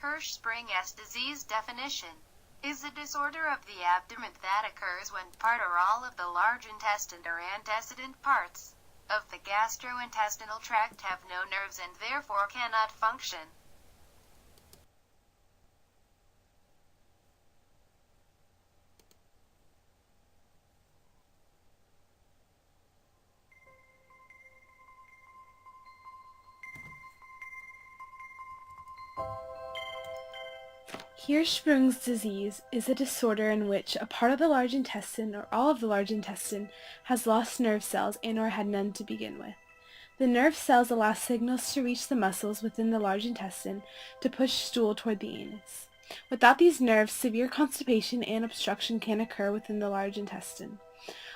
Hirschsprung's disease definition is a disorder of the abdomen that occurs when part or all of the large intestine or antecedent parts of the gastrointestinal tract have no nerves and therefore cannot function. Hirschsprung's disease is a disorder in which a part of the large intestine or all of the large intestine has lost nerve cells and/or had none to begin with. The nerve cells allow signals to reach the muscles within the large intestine to push stool toward the anus. Without these nerves, severe constipation and obstruction can occur within the large intestine.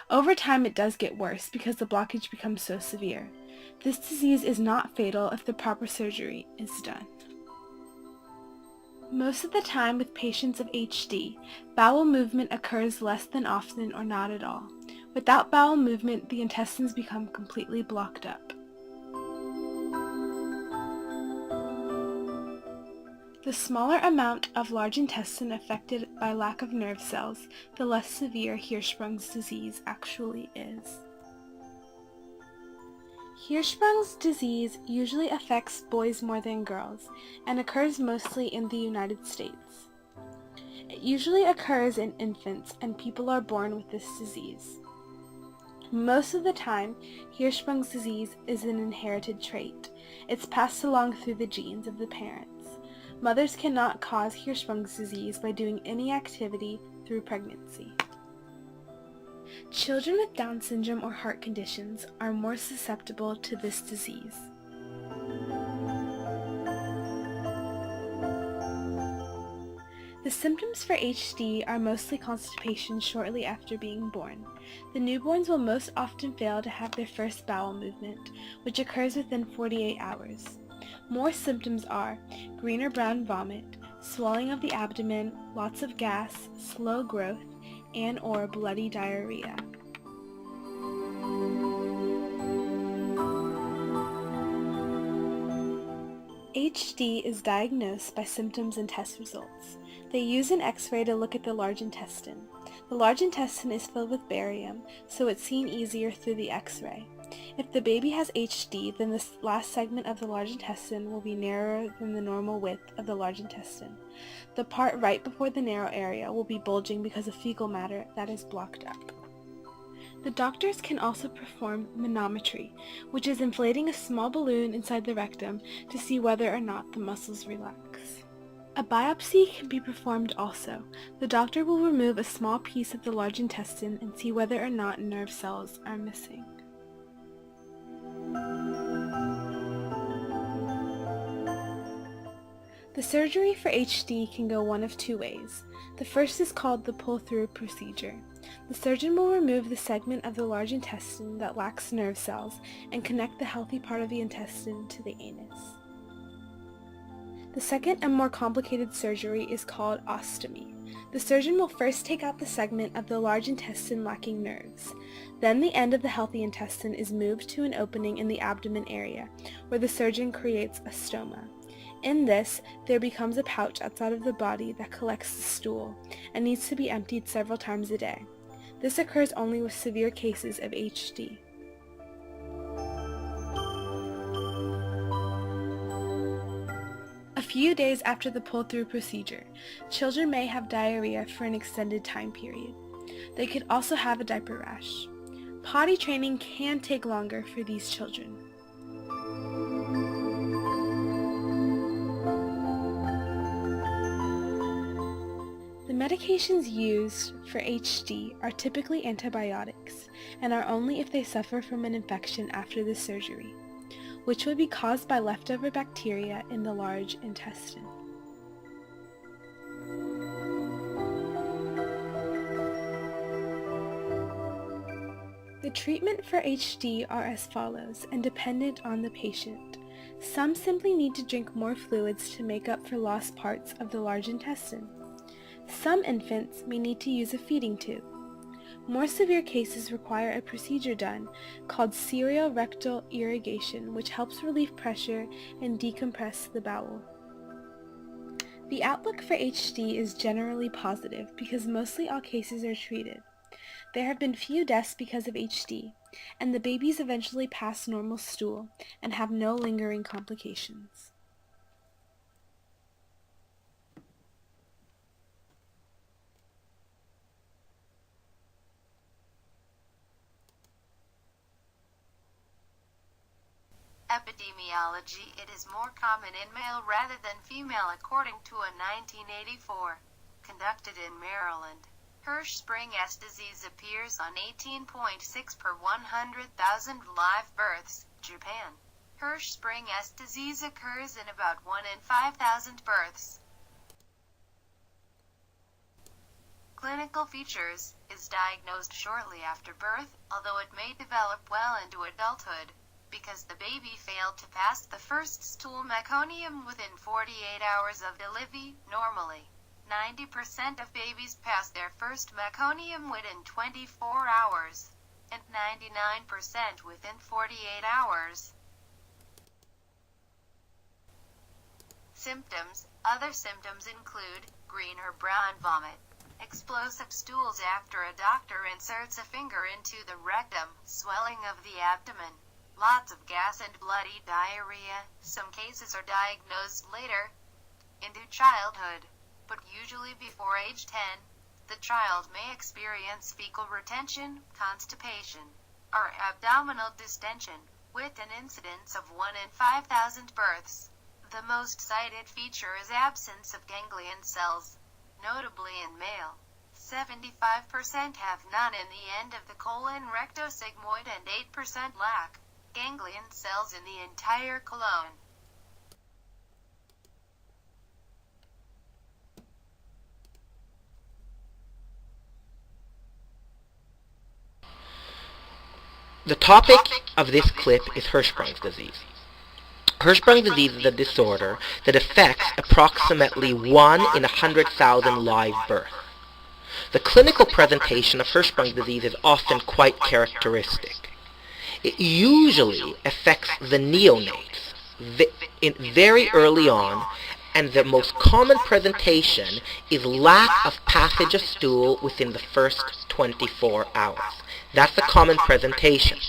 Over time, it does get worse because the blockage becomes so severe. This disease is not fatal if the proper surgery is done. Most of the time with patients of HD, bowel movement occurs less than often or not at all. Without bowel movement, the intestines become completely blocked up. The smaller amount of large intestine affected by lack of nerve cells, the less severe Hirschsprung's disease actually is. Hirschsprung's disease usually affects boys more than girls and occurs mostly in the United States. It usually occurs in infants and people are born with this disease. Most of the time, Hirschsprung's disease is an inherited trait. It's passed along through the genes of the parents. Mothers cannot cause Hirschsprung's disease by doing any activity through pregnancy. Children with Down syndrome or heart conditions are more susceptible to this disease. The symptoms for HD are mostly constipation shortly after being born. The newborns will most often fail to have their first bowel movement, which occurs within 48 hours. More symptoms are green or brown vomit, swelling of the abdomen, lots of gas, slow growth, and/or bloody diarrhea. HD is diagnosed by symptoms and test results. They use an X-ray to look at the large intestine. The large intestine is filled with barium, so it's seen easier through the X-ray. If the baby has HD, then the last segment of the large intestine will be narrower than the normal width of the large intestine. The part right before the narrow area will be bulging because of fecal matter that is blocked up. The doctors can also perform manometry, which is inflating a small balloon inside the rectum to see whether or not the muscles relax. A biopsy can be performed also. The doctor will remove a small piece of the large intestine and see whether or not nerve cells are missing. The surgery for HD can go one of two ways. The first is called the pull-through procedure. The surgeon will remove the segment of the large intestine that lacks nerve cells and connect the healthy part of the intestine to the anus. The second and more complicated surgery is called ostomy. The surgeon will first take out the segment of the large intestine lacking nerves. Then the end of the healthy intestine is moved to an opening in the abdomen area, where the surgeon creates a stoma. In this, there becomes a pouch outside of the body that collects the stool and needs to be emptied several times a day. This occurs only with severe cases of HD. A few days after the pull-through procedure, children may have diarrhea for an extended time period. They could also have a diaper rash. Potty training can take longer for these children. The medications used for HD are typically antibiotics and are only if they suffer from an infection after the surgery, which would be caused by leftover bacteria in the large intestine. The treatment for HD are as follows and dependent on the patient. Some simply need to drink more fluids to make up for lost parts of the large intestine. Some infants may need to use a feeding tube. More severe cases require a procedure done called serial rectal irrigation, which helps relieve pressure and decompress the bowel. The outlook for HD is generally positive because mostly all cases are treated. There have been few deaths because of HD, and the babies eventually pass normal stool and have no lingering complications. Epidemiology. It is more common in male rather than female according to a 1984 conducted in Maryland. Hirschsprung disease appears on 18.6 per 100,000 live births, Japan. Hirschsprung disease occurs in about 1 in 5,000 births. Clinical features, is diagnosed shortly after birth, although it may develop well into adulthood, because the baby failed to pass the first stool meconium within 48 hours of delivery. Normally, 90% of babies pass their first meconium within 24 hours, and 99% within 48 hours. Symptoms. Other symptoms include green or brown vomit, explosive stools after a doctor inserts a finger into the rectum, swelling of the abdomen, lots of gas and bloody diarrhea. Some cases are diagnosed later, into childhood, but usually before age 10. The child may experience fecal retention, constipation, or abdominal distension, with an incidence of 1 in 5,000 births. The most cited feature is absence of ganglion cells, notably in male. 75% have none in the end of the colon rectosigmoid and 8% lack ganglion cells in the entire colon. The topic of this clip is Hirschsprung's disease. Hirschsprung's disease is a disorder that affects approximately 1 in 100,000 live births. The clinical presentation of Hirschsprung's disease is often quite characteristic. It usually affects the neonates very early on, and the most common presentation is lack of passage of stool within the first 24 hours. That's the common presentation.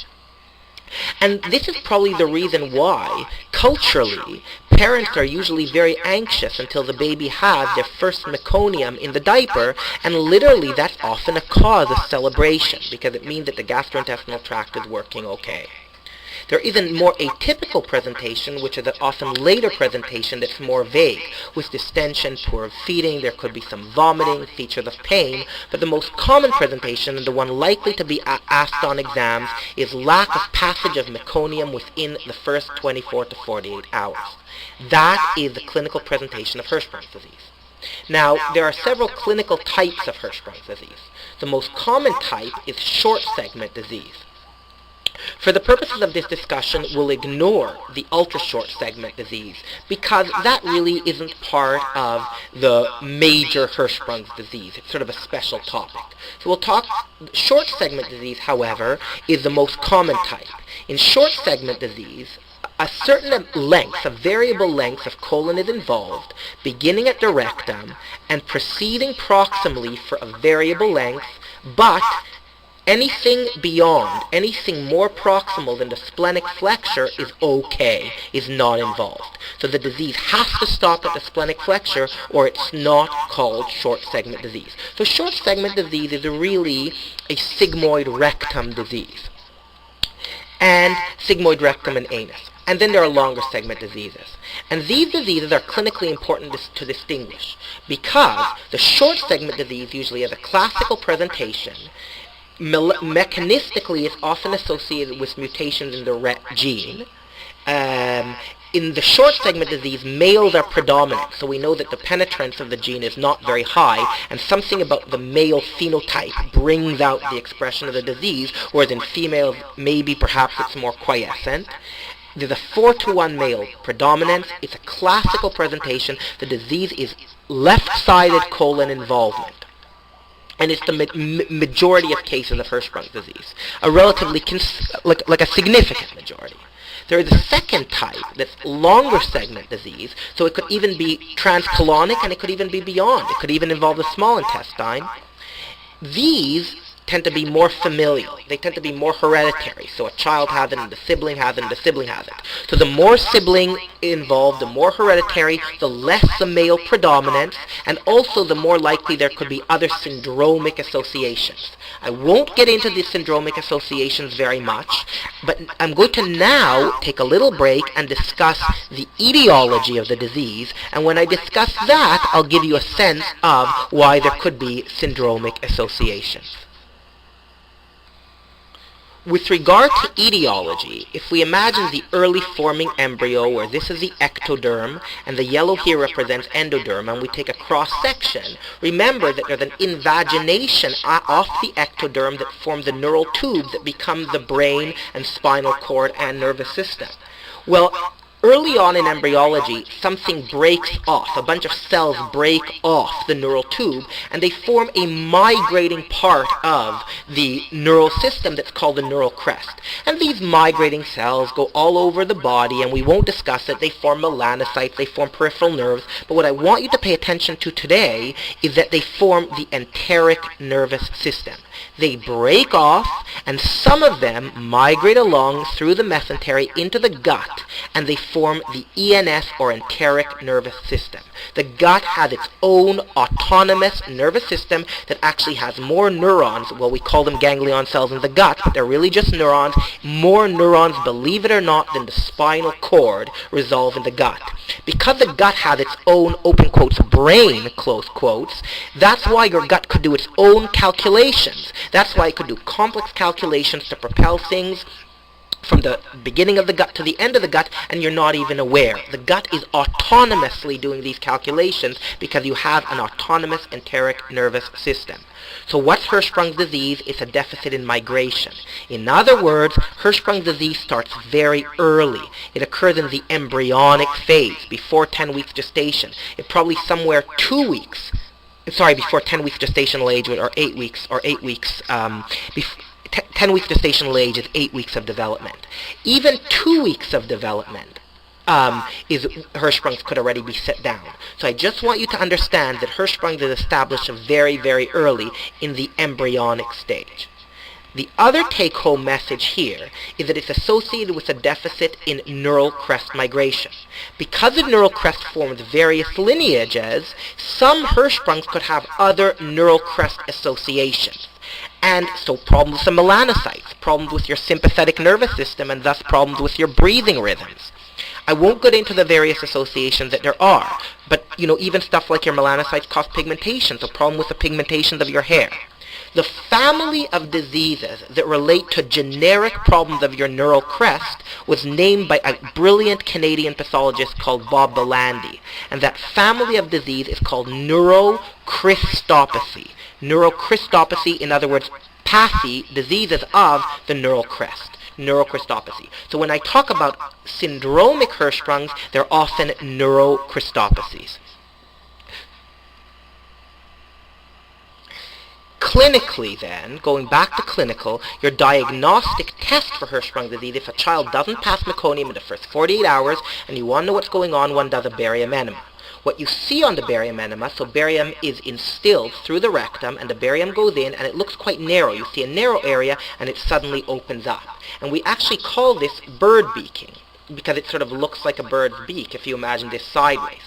And this is probably the reason why, culturally, parents are usually very anxious until the baby has their first meconium in the diaper, and literally that's often a cause of celebration, because it means that the gastrointestinal tract is working okay. There is a more atypical presentation, which is an often later presentation that's more vague, with distension, poor feeding, there could be some vomiting, features of pain, but the most common presentation, and the one likely to be asked on exams, is lack of passage of meconium within the first 24 to 48 hours. That is the clinical presentation of Hirschsprung's disease. Now, there are several clinical types of Hirschsprung's disease. The most common type is short segment disease. For the purposes of this discussion, we'll ignore the ultra-short segment disease, because that really isn't part of the major Hirschsprung's disease. It's sort of a special topic. So we'll talk, short segment disease, however, is the most common type. In short segment disease, a certain length, a variable length of colon is involved, beginning at the rectum and proceeding proximally for a variable length, but anything beyond, anything more proximal than the splenic flexure is okay, is not involved. So the disease has to stop at the splenic flexure, or it's not called short segment disease. So short segment disease is really a sigmoid rectum disease, and sigmoid rectum and anus. And then there are longer segment diseases. And these diseases are clinically important to distinguish, because the short segment disease usually has a classical presentation. Mechanistically, it's often associated with mutations in the RET gene. In the short segment disease, males are predominant, so we know that the penetrance of the gene is not very high, and something about the male phenotype brings out the expression of the disease, whereas in females, maybe perhaps it's more quiescent. There's a 4-to-1 male predominance. It's a classical presentation. The disease is left-sided colon involvement. And it's the majority of cases of Hirschsprung's disease, a relatively, like a significant majority. There is a second type that's longer segment disease, so it could even be transcolonic and it could even be beyond. It could even involve the small intestine. These tend to be more familial. They tend to be more hereditary. So a child has it, and the sibling has it, and the sibling has it. So the more sibling involved, the more hereditary, the less the male predominance, and also the more likely there could be other syndromic associations. I won't get into the syndromic associations very much, but I'm going to now take a little break and discuss the etiology of the disease, and when I discuss that, I'll give you a sense of why there could be syndromic associations. With regard to etiology, if we imagine the early forming embryo where this is the ectoderm and the yellow here represents endoderm, and we take a cross-section, remember that there's an invagination off the ectoderm that forms the neural tube that becomes the brain and spinal cord and nervous system. Well, early on in embryology, something breaks off. A bunch of cells break off the neural tube, and they form a migrating part of the neural system that's called the neural crest. And these migrating cells go all over the body, and we won't discuss it. They form melanocytes, they form peripheral nerves. But what I want you to pay attention to today is that they form the enteric nervous system. They break off, and some of them migrate along through the mesentery into the gut, and they form the ENS or enteric nervous system. The gut has its own autonomous nervous system that actually has more neurons. Well, we call them ganglion cells in the gut, but they're really just neurons. More neurons, believe it or not, than the spinal cord resolve in the gut. Because the gut has its own, open quotes, brain, close quotes, that's why your gut could do its own calculations. That's why it could do complex calculations to propel things from the beginning of the gut to the end of the gut, and you're not even aware. The gut is autonomously doing these calculations because you have an autonomous enteric nervous system. So what's Hirschsprung's disease? It's a deficit in migration. In other words, Hirschsprung's disease starts very early. It occurs in the embryonic phase, before 10 weeks gestation. It probably somewhere 2 weeks, before 10 weeks gestational age, or 8 weeks, 10 weeks gestational age is 8 weeks of development. Even 2 weeks of development is Hirschsprung's could already be set down. So I just want you to understand that Hirschsprung's is established very, very early in the embryonic stage. The other take-home message here is that it's associated with a deficit in neural crest migration. Because the neural crest forms various lineages, some Hirschsprungs could have other neural crest associations. And so problems with the melanocytes, problems with your sympathetic nervous system, and thus problems with your breathing rhythms. I won't get into the various associations that there are, but even stuff like your melanocytes cause pigmentation, so problem with the pigmentation of your hair. The family of diseases that relate to generic problems of your neural crest was named by a brilliant Canadian pathologist called Bob Belandi, and that family of disease is called neurocrystopathy. Neurocrystopathy, in other words, pathy, diseases of the neural crest. Neurocrystopathy. So when I talk about syndromic Hirschsprungs, they're often neurocrystopathies. Clinically then, going back to clinical, your diagnostic test for Hirschsprung disease, if a child doesn't pass meconium in the first 48 hours and you want to know what's going on, one does a barium enema. What you see on the barium enema, so barium is instilled through the rectum and the barium goes in and it looks quite narrow. You see a narrow area and it suddenly opens up. And we actually call this bird beaking because it sort of looks like a bird's beak if you imagine this sideways.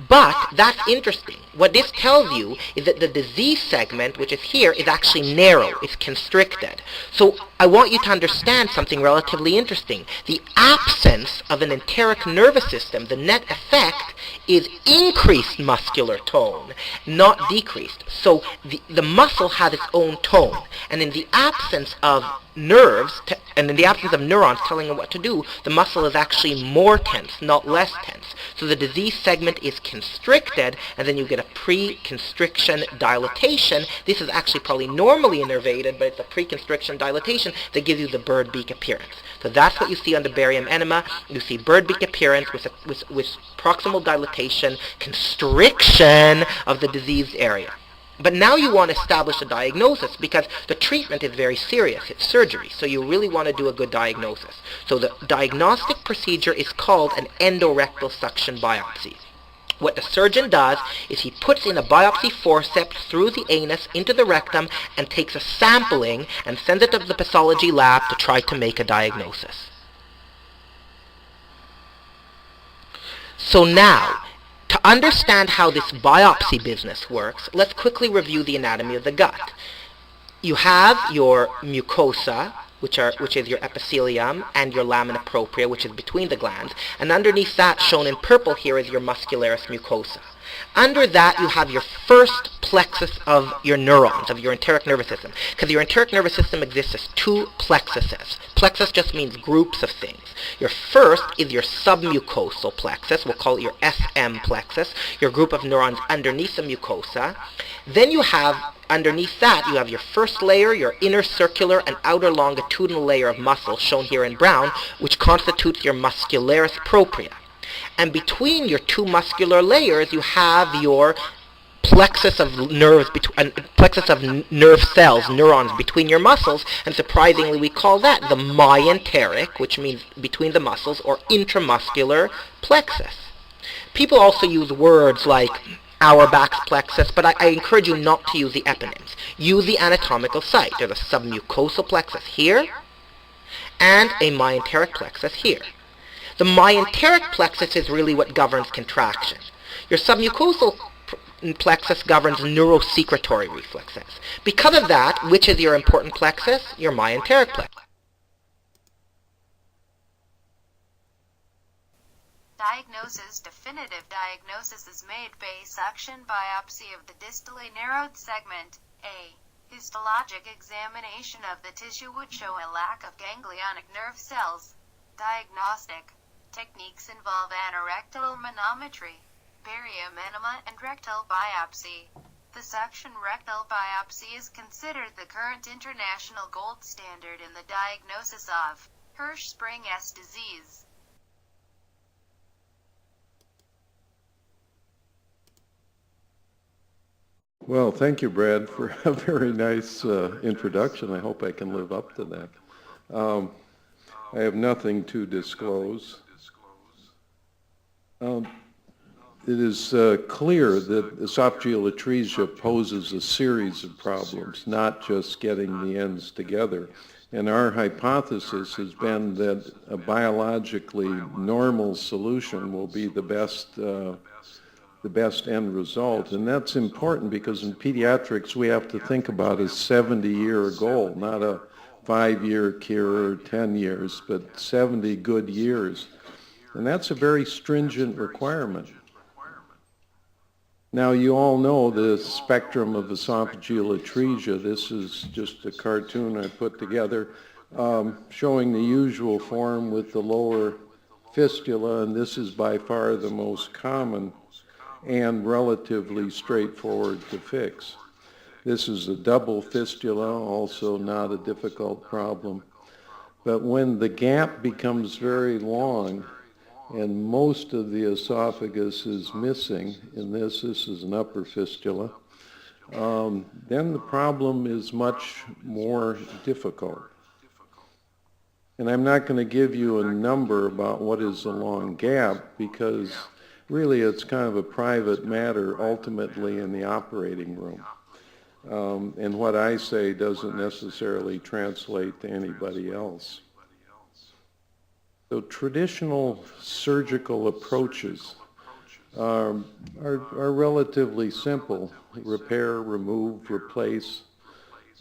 But that's interesting. What this tells you is that the disease segment, which is here, is actually narrow. It's constricted. So I want you to understand something relatively interesting. The absence of an enteric nervous system, the net effect, is increased muscular tone, not decreased. So the muscle has its own tone. And in the absence of nerves, and in the absence of neurons telling them what to do, the muscle is actually more tense, not less tense. So the disease segment is constricted, and then you get a pre-constriction dilatation. This is actually probably normally innervated, but it's a pre-constriction dilatation that gives you the bird beak appearance. So that's what you see on the barium enema. You see bird beak appearance with proximal dilatation, constriction of the diseased area. But now you want to establish a diagnosis because the treatment is very serious. It's surgery, so you really want to do a good diagnosis. So the diagnostic procedure is called an endorectal suction biopsy. What the surgeon does is he puts in a biopsy forceps through the anus into the rectum and takes a sampling and sends it to the pathology lab to try to make a diagnosis. So now, to understand how this biopsy business works, let's quickly review the anatomy of the gut. You have your mucosa, which is your epithelium, and your lamina propria, which is between the glands, and underneath that, shown in purple here, is your muscularis mucosa. Under that, you have your first plexus of your neurons, of your enteric nervous system, because your enteric nervous system exists as two plexuses. Plexus just means groups of things. Your first is your submucosal plexus, we'll call it your SM plexus, your group of neurons underneath the mucosa. Then you have, underneath that, you have your first layer, your inner circular and outer longitudinal layer of muscle, shown here in brown, which constitutes your muscularis propria. And between your two muscular layers, you have your plexus of nerves, plexus of nerve cells, neurons between your muscles, and surprisingly we call that the myenteric, which means between the muscles, or intramuscular plexus. People also use words like Auerbach's plexus, but I encourage you not to use the eponyms. Use the anatomical site. There's a submucosal plexus here, and a myenteric plexus here. The myenteric plexus is really what governs contraction. Your submucosal plexus governs neurosecretory reflexes. Because of that, which is your important plexus? Your myenteric plexus. Diagnosis. Definitive diagnosis is made by suction biopsy of the distally narrowed segment. A histologic examination of the tissue would show a lack of ganglionic nerve cells. Diagnostic techniques involve anorectal manometry, barium enema, and rectal biopsy. The suction rectal biopsy is considered the current international gold standard in the diagnosis of Hirschsprung's disease. Well, thank you, Brad, for a very nice introduction. I hope I can live up to that. I have nothing to disclose. It is clear that esophageal atresia poses a series of problems, not just getting the ends together. And our hypothesis has been that a biologically normal solution will be the best end result. And that's important because in pediatrics we have to think about a 70-year goal, not a 5-year cure or 10 years, but 70 good years. And that's a very stringent requirement. Now, you all know the spectrum of esophageal atresia. This is just a cartoon I put together showing the usual form with the lower fistula, and this is by far the most common and relatively straightforward to fix. This is a double fistula, also not a difficult problem. But when the gap becomes very long and most of the esophagus is missing, in this is an upper fistula, then the problem is much more difficult. And I'm not going to give you a number about what is a long gap because really it's kind of a private matter ultimately in the operating room. And what I say doesn't necessarily translate to anybody else. So traditional surgical approaches are relatively simple. Repair, remove, replace.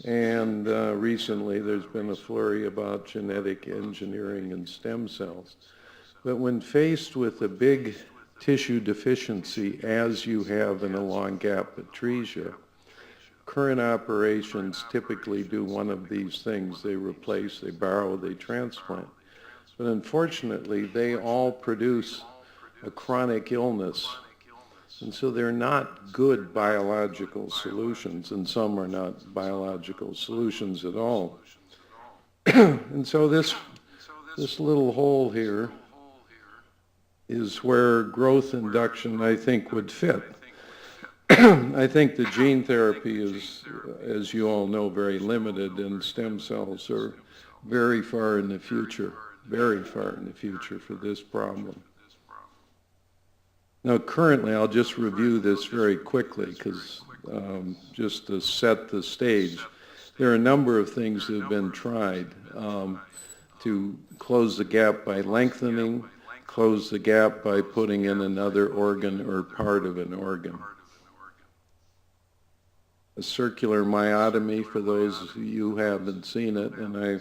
And recently there's been a flurry about genetic engineering and stem cells. But when faced with a big tissue deficiency, as you have in a long gap atresia, current operations typically do one of these things. They replace, they borrow, they transplant. But unfortunately, they all produce a chronic illness. And so they're not good biological solutions, and some are not biological solutions at all. And so this little hole here is where growth induction, I think, would fit. I think the gene therapy is, as you all know, very limited, and stem cells are very far in the future, very far in the future for this problem. Now, currently, I'll just review this very quickly because just to set the stage, there are a number of things that have been tried to close the gap by lengthening, close the gap by putting in another organ or part of an organ. A circular myotomy, for those of you who haven't seen it, and I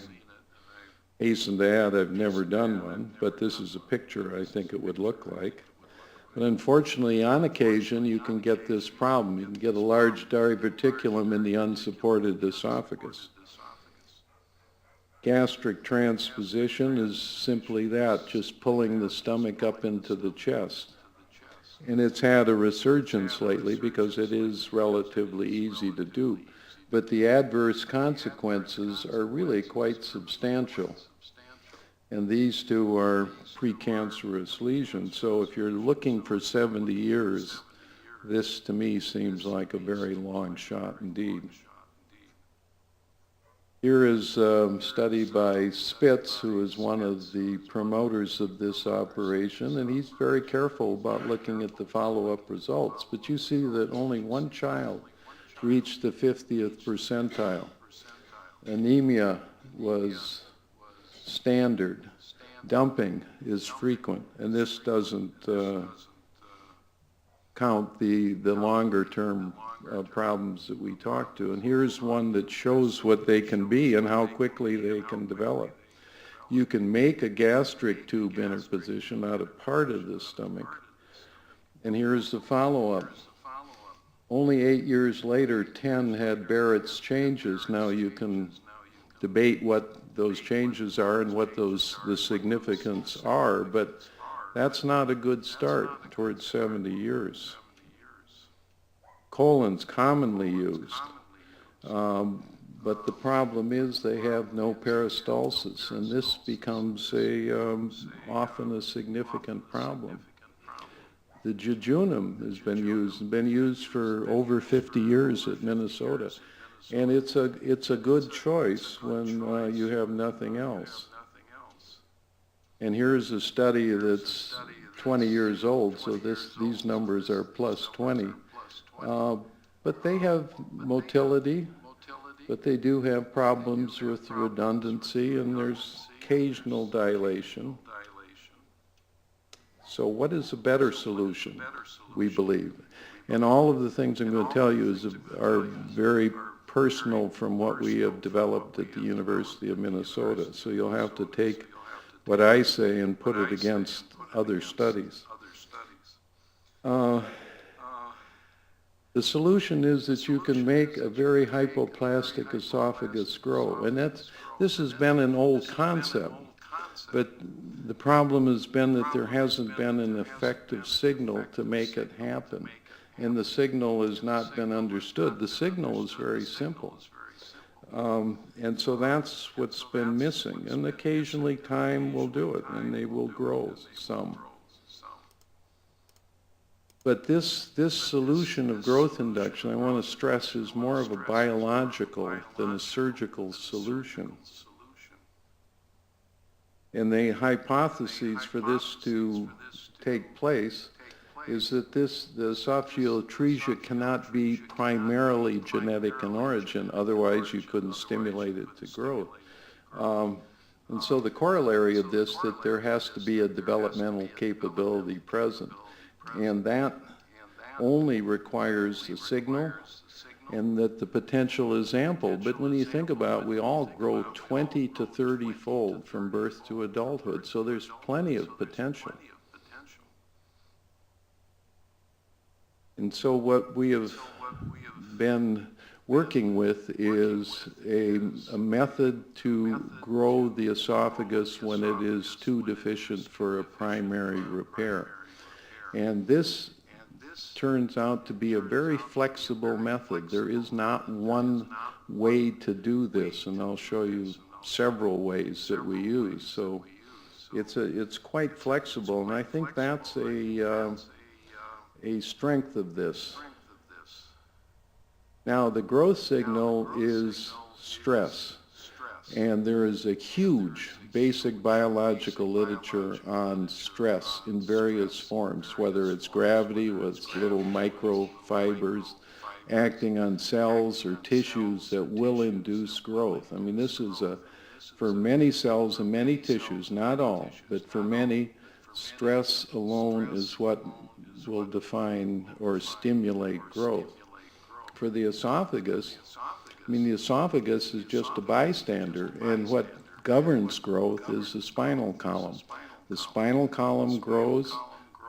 hasten to add I've never done one, but this is a picture I think it would look like. But unfortunately, on occasion, you can get this problem. You can get a large diverticulum in the unsupported esophagus. Gastric transposition is simply that, just pulling the stomach up into the chest. And it's had a resurgence lately because it is relatively easy to do. But the adverse consequences are really quite substantial. And these two are precancerous lesions. So if you're looking for 70 years, this to me seems like a very long shot indeed. Here is a study by Spitz, who is one of the promoters of this operation, and he's very careful about looking at the follow-up results. But you see that only one child reached the 50th percentile. Anemia was standard. Dumping is frequent, and this doesn't count the longer-term problems that we talk to. And here's one that shows what they can be and how quickly they can develop. You can make a gastric tube interposition out of part of the stomach. And here's the follow-up. Only 8 years later, 10 had Barrett's changes. Now you can debate what those changes are and what the significance are, but that's not a good start towards 70 years. Colon's commonly used, but the problem is they have no peristalsis, and this becomes often a significant problem. The jejunum has been used for over 50 years at Minnesota, and it's a good choice when you have nothing else. And here's a study that's 20 years old, so these numbers are plus 20. But they have motility, but they do have problems with redundancy, and there's occasional dilation. So what is a better solution, we believe? And all of the things I'm going to tell you are very personal from what we have developed at the University of Minnesota. So you'll have to take what I say and put it against other studies. The solution is that you can make a very hypoplastic esophagus grow. And this has been an old concept, but the problem has been that there hasn't been an effective signal to make it happen. And the signal has not been understood. The signal is very simple. And so that's what's been missing. And occasionally time will do it, and they will grow some. But this solution of growth induction, I want to stress, is more of a biological than a surgical solution. And the hypotheses for this to take place is that the esophageal atresia cannot be primarily genetic in origin, otherwise you couldn't stimulate it to growth. And so the corollary of this, that there has to be a developmental capability present. And that only requires a signal and that the potential is ample. But when you think about it, we all grow 20 to 30-fold from birth to adulthood, so there's plenty of potential. And so what we have been working with is a method to grow the esophagus when it is too deficient for a primary repair. And this turns out to be a very flexible method. There is not one way to do this, and I'll show you several ways that we use. So it's quite flexible, and I think that's a strength of this. Now, the growth signal is stress, and there is a huge basic biological literature on stress in various forms, whether it's gravity with little microfibers acting on cells or tissues that will induce growth. I mean, this is for many cells and many tissues, not all, but for many, stress alone is what will define or stimulate growth. For the esophagus, I mean, the esophagus is just a bystander, and what governs growth is the spinal column. The spinal column grows,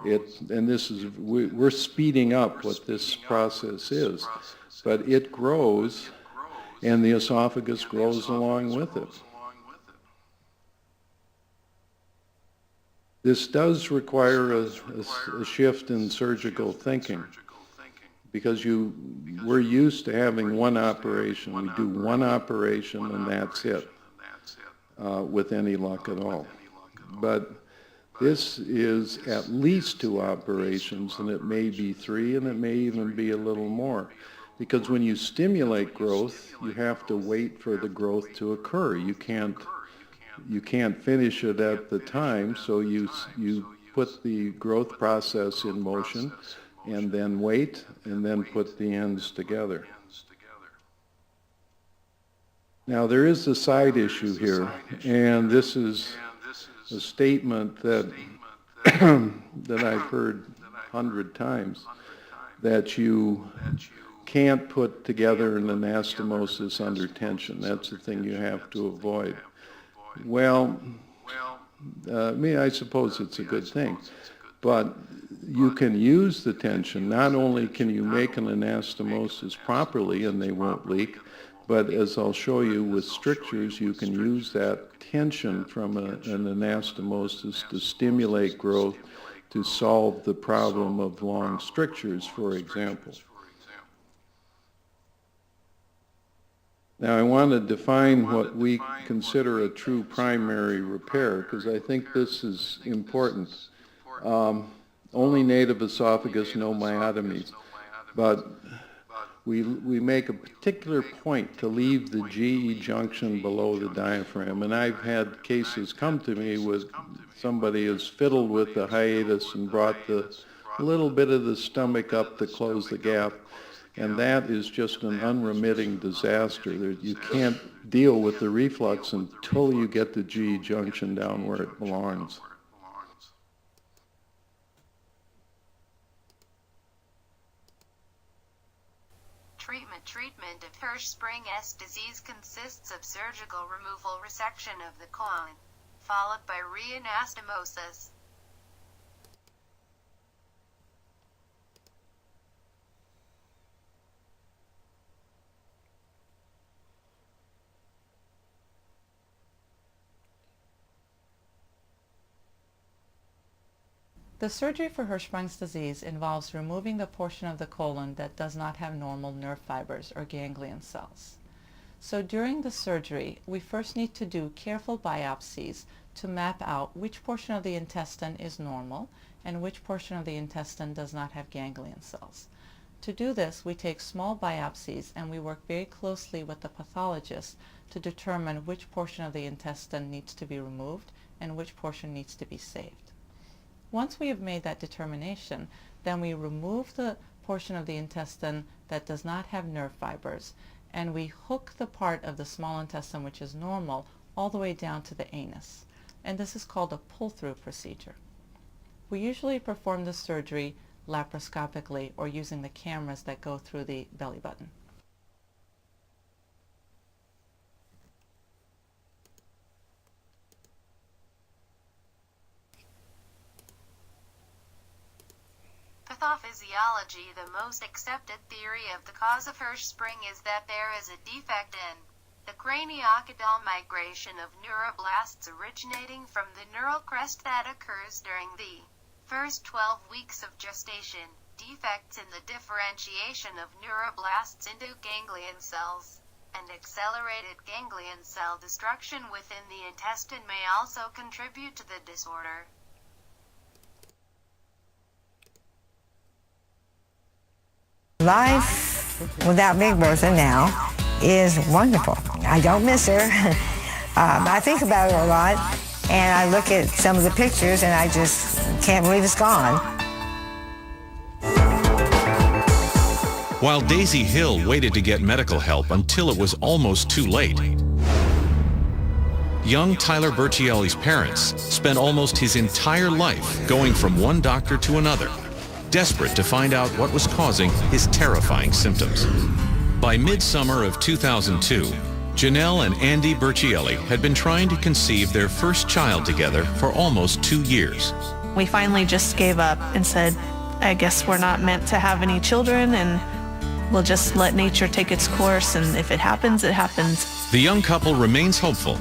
and this is, we're speeding up what this process is, but it grows, and the esophagus grows along with it. This does require a shift in surgical thinking, because we're used to having one operation. We do one operation and that's it, with any luck at all. But this is at least 2 operations, and it may be 3, and it may even be a little more. Because when you stimulate growth, you have to wait for the growth to occur. You can't finish it at the time, so you put the growth process in motion, and then wait, and then put the ends together. Now, there is a side issue here, and this is a statement that that I've heard 100 times, that you can't put together an anastomosis under tension. That's the thing you have to avoid. Well, I suppose it's a good thing, but you can use the tension. Not only can you make an anastomosis properly and they won't leak, but as I'll show you with strictures, you can use that tension from an anastomosis to stimulate growth to solve the problem of long strictures, for example. Now, I want to define what we consider a true primary repair, because I think this is important. Only native esophagus, no myotomies. But we make a particular point to leave the GE junction below the diaphragm. And I've had cases come to me with somebody who's fiddled with the hiatus and brought a little bit of the stomach up to close the gap. And that is just an unremitting disaster. You can't deal with the reflux until you get the GE junction down where it belongs. Treatment of Hirschsprung's disease consists of surgical removal, resection of the colon, followed by reanastomosis. The surgery for Hirschsprung's disease involves removing the portion of the colon that does not have normal nerve fibers or ganglion cells. So during the surgery, we first need to do careful biopsies to map out which portion of the intestine is normal and which portion of the intestine does not have ganglion cells. To do this, we take small biopsies and we work very closely with the pathologist to determine which portion of the intestine needs to be removed and which portion needs to be saved. Once we have made that determination, then we remove the portion of the intestine that does not have nerve fibers, and we hook the part of the small intestine which is normal all the way down to the anus. And this is called a pull-through procedure. We usually perform this surgery laparoscopically or using the cameras that go through the belly button. Pathophysiology. The most accepted theory of the cause of Hirschsprung is that there is a defect in the craniocaudal migration of neuroblasts originating from the neural crest that occurs during the first 12 weeks of gestation. Defects in the differentiation of neuroblasts into ganglion cells and accelerated ganglion cell destruction within the intestine may also contribute to the disorder. Life without Big Bertha now is wonderful. I don't miss her. I think about her a lot, and I look at some of the pictures, and I just can't believe it's gone. While Daisy Hill waited to get medical help until it was almost too late, young Tyler Berchielli's parents spent almost his entire life going from one doctor to another, desperate to find out what was causing his terrifying symptoms. By midsummer of 2002, Janelle and Andy Berchielli had been trying to conceive their first child together for almost 2 years. We finally just gave up and said, I guess we're not meant to have any children, and we'll just let nature take its course, and if it happens, it happens. The young couple remains hopeful,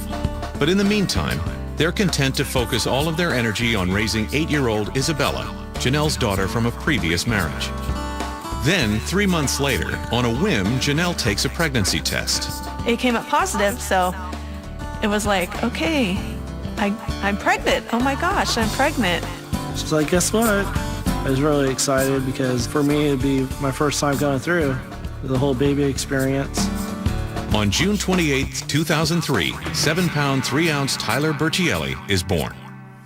but in the meantime, they're content to focus all of their energy on raising 8-year-old Isabella, Janelle's daughter from a previous marriage. Then, 3 months later, on a whim, Janelle takes a pregnancy test. It came up positive, so it was like, okay, I'm pregnant. Oh my gosh, I'm pregnant. She's like, guess what? I was really excited because for me, it'd be my first time going through the whole baby experience. On June 28, 2003, 7-pound, 3-ounce Tyler Berchielli is born.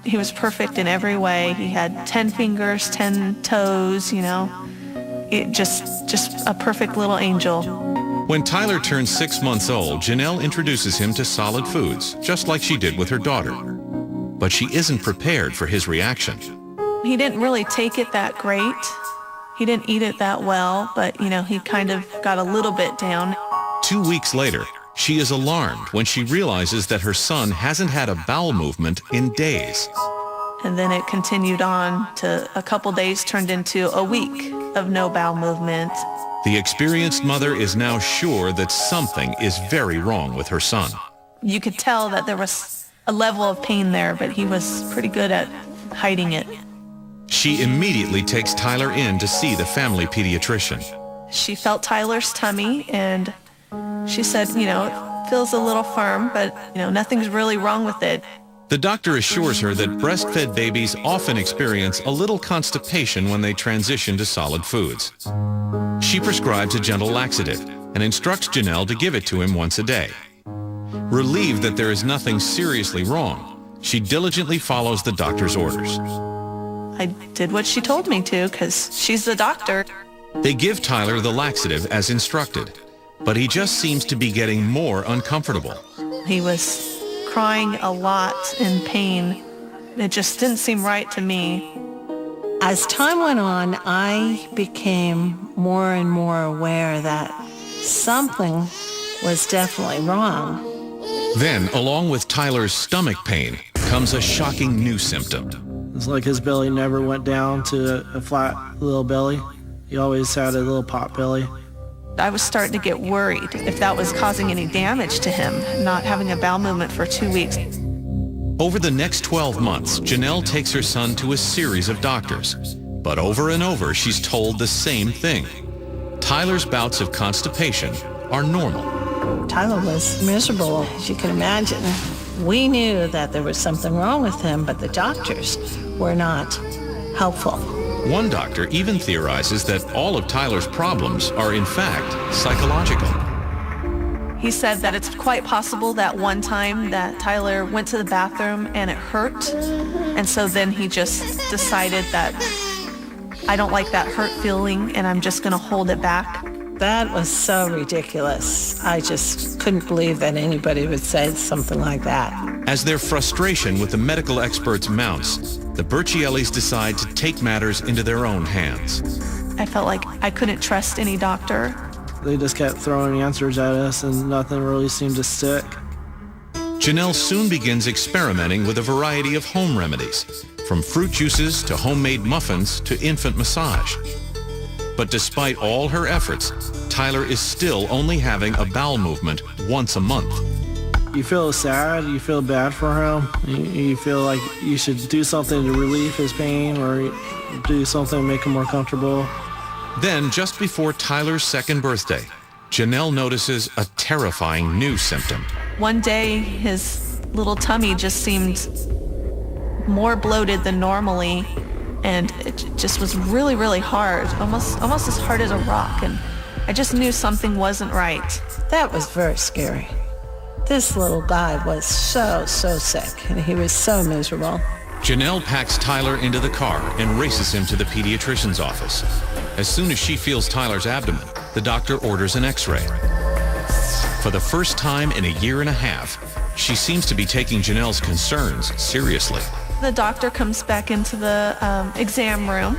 He was perfect in every way. He had 10 fingers, 10 toes, It just a perfect little angel. When Tyler turns 6 months old, Janelle introduces him to solid foods, just like she did with her daughter. But she isn't prepared for his reaction. He didn't really take it that great. He didn't eat it that well, but, he kind of got a little bit down. 2 weeks later, she is alarmed when she realizes that her son hasn't had a bowel movement in days. And then it continued on to a couple days, turned into a week of no bowel movement. The experienced mother is now sure that something is very wrong with her son. You could tell that there was a level of pain there, but he was pretty good at hiding it. She immediately takes Tyler in to see the family pediatrician. She felt Tyler's tummy, and she said, it feels a little firm, but, nothing's really wrong with it. The doctor assures her that breastfed babies often experience a little constipation when they transition to solid foods. She prescribes a gentle laxative and instructs Janelle to give it to him once a day. Relieved that there is nothing seriously wrong, she diligently follows the doctor's orders. I did what she told me to because she's the doctor. They give Tyler the laxative as instructed, but he just seems to be getting more uncomfortable. He was crying a lot in pain. It just didn't seem right to me. As time went on, I became more and more aware that something was definitely wrong. Then, along with Tyler's stomach pain, comes a shocking new symptom. It's like his belly never went down to a flat little belly. He always had a little pot belly. I was starting to get worried if that was causing any damage to him, not having a bowel movement for 2 weeks. Over the next 12 months, Janelle takes her son to a series of doctors. But over and over, she's told the same thing. Tyler's bouts of constipation are normal. Tyler was miserable, as you can imagine. We knew that there was something wrong with him, but the doctors were not helpful. One doctor even theorizes that all of Tyler's problems are in fact psychological. He said that it's quite possible that one time that Tyler went to the bathroom and it hurt, and so then he just decided that I don't like that hurt feeling and I'm just going to hold it back. That was so ridiculous. I just couldn't believe that anybody would say something like that. As their frustration with the medical experts mounts, the Berchiellis decide to take matters into their own hands. I felt like I couldn't trust any doctor. They just kept throwing answers at us and nothing really seemed to stick. Janelle soon begins experimenting with a variety of home remedies, from fruit juices to homemade muffins to infant massage. But despite all her efforts, Tyler is still only having a bowel movement once a month. You feel sad, you feel bad for him, you feel like you should do something to relieve his pain or do something to make him more comfortable. Then, just before Tyler's second birthday, Janelle notices a terrifying new symptom. One day, his little tummy just seemed more bloated than normally, and it just was really, really hard, almost as hard as a rock. And I just knew something wasn't right. That was very scary. This little guy was so sick, and he was so miserable. Janelle packs Tyler into the car and races him to the pediatrician's office. As soon as she feels Tyler's abdomen, the doctor orders an x-ray. For the first time in a year and a half, she seems to be taking Janelle's concerns seriously. The doctor comes back into the exam room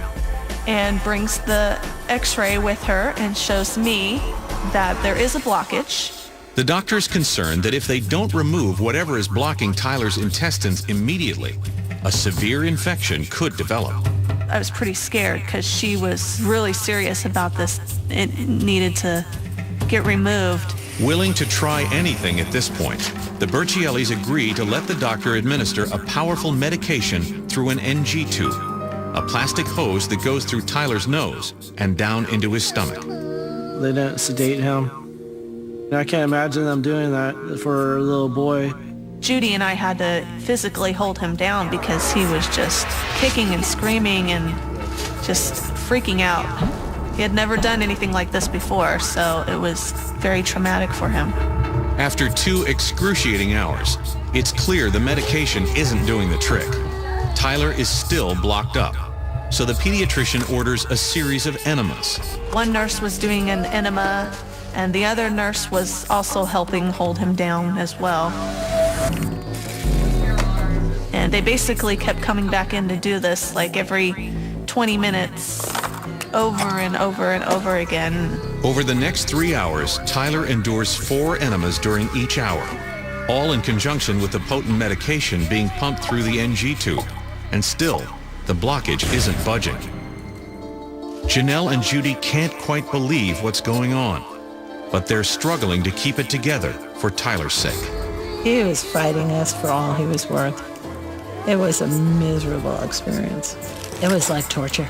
and brings the x-ray with her and shows me that there is a blockage. The doctor's concerned that if they don't remove whatever is blocking Tyler's intestines immediately, a severe infection could develop. I was pretty scared because she was really serious about this. It needed to get removed. Willing to try anything at this point, the Burchiellis agree to let the doctor administer a powerful medication through an NG tube, a plastic hose that goes through Tyler's nose and down into his stomach. They didn't sedate him. I can't imagine them doing that for a little boy. Judy and I had to physically hold him down because he was just kicking and screaming and just freaking out. He had never done anything like this before, so it was very traumatic for him. After 2 excruciating hours, it's clear the medication isn't doing the trick. Tyler is still blocked up, so the pediatrician orders a series of enemas. One nurse was doing an enema, and the other nurse was also helping hold him down as well. And they basically kept coming back in to do this like every 20 minutes, over and over and over again. Over the next 3 hours, Tyler endures 4 enemas during each hour, all in conjunction with the potent medication being pumped through the NG tube. And still, the blockage isn't budging. Janelle and Judy can't quite believe what's going on, but they're struggling to keep it together for Tyler's sake. He was fighting us for all he was worth. It was a miserable experience. It was like torture.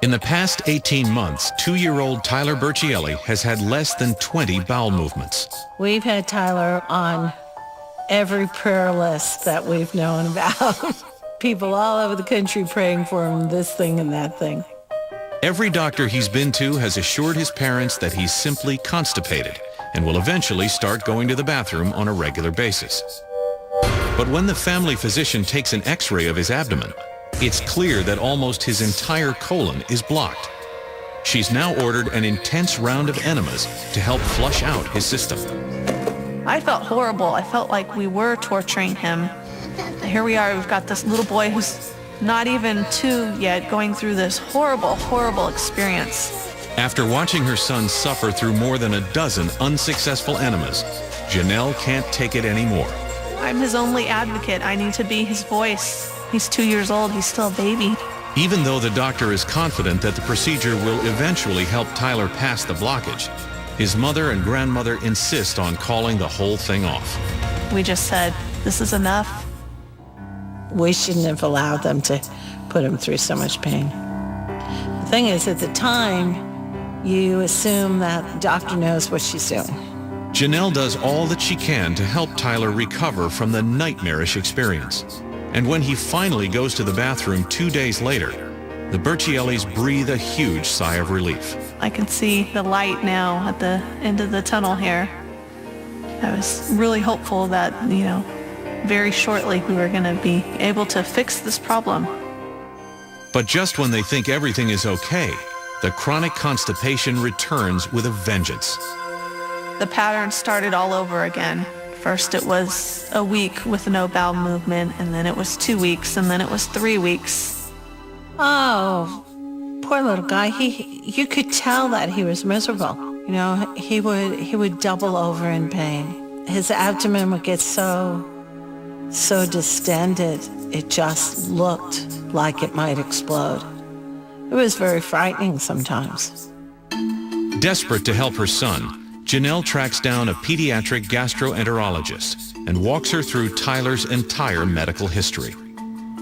In the past 18 months, 2-year-old Tyler Burchielli has had less than 20 bowel movements. We've had Tyler on every prayer list that we've known about. People all over the country praying for him, this thing and that thing. Every doctor he's been to has assured his parents that he's simply constipated and will eventually start going to the bathroom on a regular basis. But when the family physician takes an x-ray of his abdomen, it's clear that almost his entire colon is blocked. She's now ordered an intense round of enemas to help flush out his system. I felt horrible. I felt like we were torturing him. Here we are, we've got this little boy who's not even 2 yet, going through this horrible, horrible experience. After watching her son suffer through more than a dozen unsuccessful enemas, Janelle can't take it anymore. I'm his only advocate. I need to be his voice. He's 2 years old. He's still a baby. Even though the doctor is confident that the procedure will eventually help Tyler pass the blockage, his mother and grandmother insist on calling the whole thing off. We just said, this is enough. We shouldn't have allowed them to put him through so much pain. The thing is, at the time, you assume that the doctor knows what she's doing. Janelle does all that she can to help Tyler recover from the nightmarish experience. And when he finally goes to the bathroom 2 days later, the Burchiellis breathe a huge sigh of relief. I can see the light now at the end of the tunnel here. I was really hopeful that, very shortly we were going to be able to fix this problem. But just when they think everything is okay, the chronic constipation returns with a vengeance. The pattern started all over again. First it was a week with no bowel movement, and then it was 2 weeks, and then it was 3 weeks. Oh, poor little guy. You could tell that he was miserable. He would double over in pain. His abdomen would get so distended, it just looked like it might explode. It was very frightening sometimes. Desperate to help her son, Janelle tracks down a pediatric gastroenterologist and walks her through Tyler's entire medical history.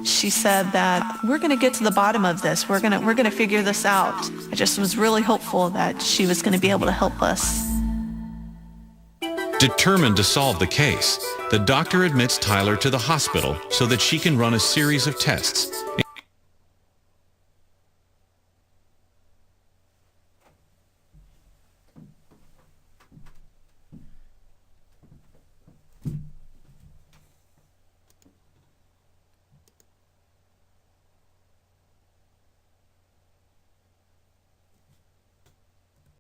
She said that we're going to get to the bottom of this. We're going to figure this out. I just was really hopeful that she was going to be able to help us. Determined to solve the case, the doctor admits Tyler to the hospital so that she can run a series of tests,